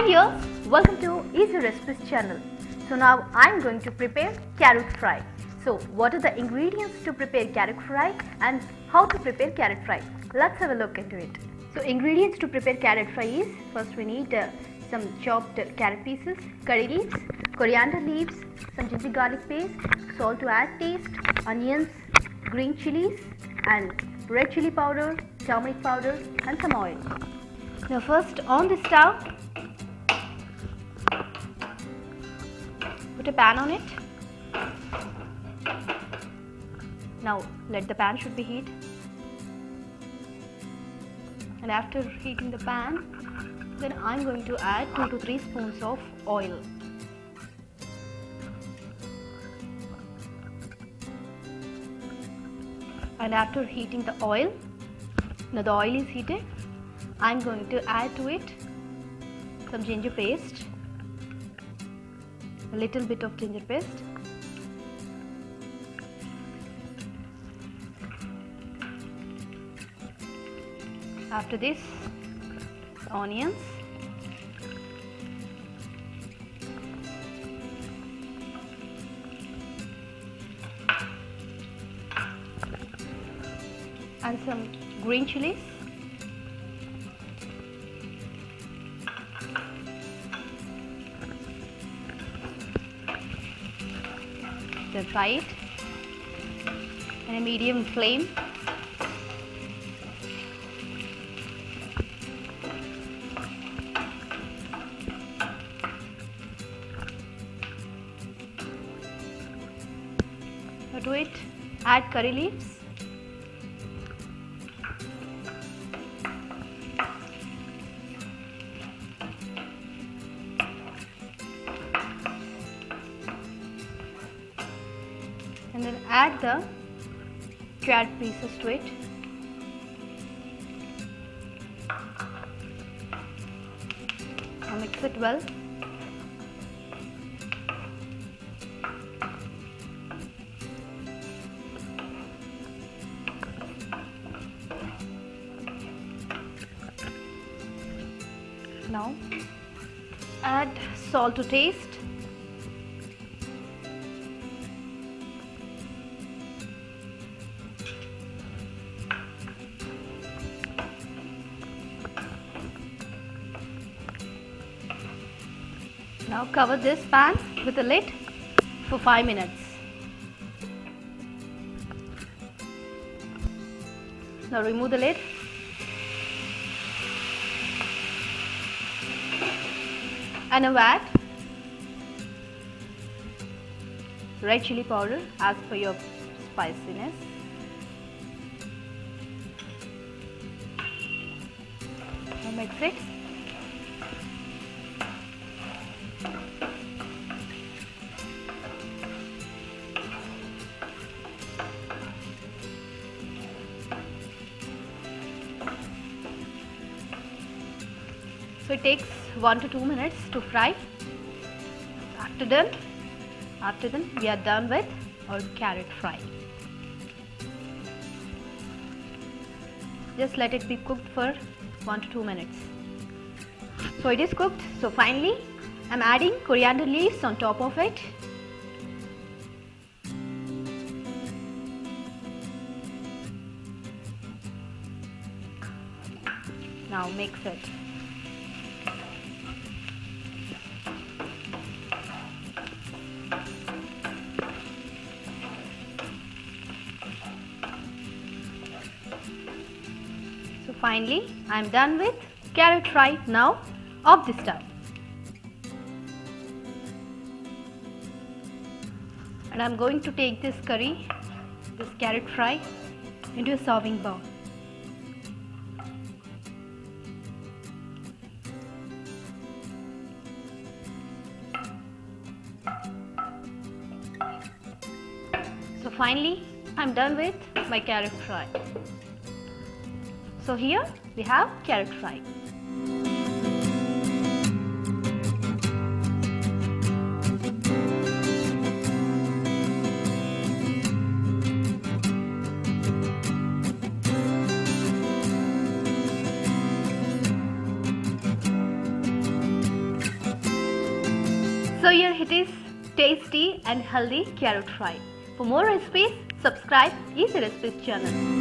Hi dears, welcome to Easy Recipes channel. So now I am going to prepare carrot fry. So what are the ingredients to prepare carrot fry and how to prepare carrot fry? Let's have a look into it. So ingredients to prepare carrot fry is, first we need some chopped carrot pieces, curry leaves, coriander leaves, some ginger garlic paste, salt to add taste, onions, green chilies and red chili powder, turmeric powder and some oil. Now first on the stove, put a pan on it. Now let the pan should be heat. And after heating the pan, then I am going to add 2 to 3 spoons of oil. And after heating the oil, now the oil is heated, I am going to add to it some ginger paste, a little bit of ginger paste, after this onions, and some green chilies, then fry it in a medium flame. Now to it add curry leaves, and then add the carrot pieces to it. Now mix it well. Now add salt to taste. Now cover this pan with a lid for 5 minutes. Now remove the lid. And now add red chili powder as per your spiciness. Now mix it. So it takes 1 to 2 minutes to fry. After then we are done with our carrot fry. Just let it be cooked for 1 to 2 minutes. So it is cooked. So finally I am adding coriander leaves on top of it. Now mix it. So finally I am done with carrot fry. Now off the stove. And I am going to take this curry, this carrot fry, into a serving bowl. So finally I am done with my carrot fry. So here we have carrot fry. So here it is, tasty and healthy carrot fry. For more recipes, subscribe Easy Recipes channel.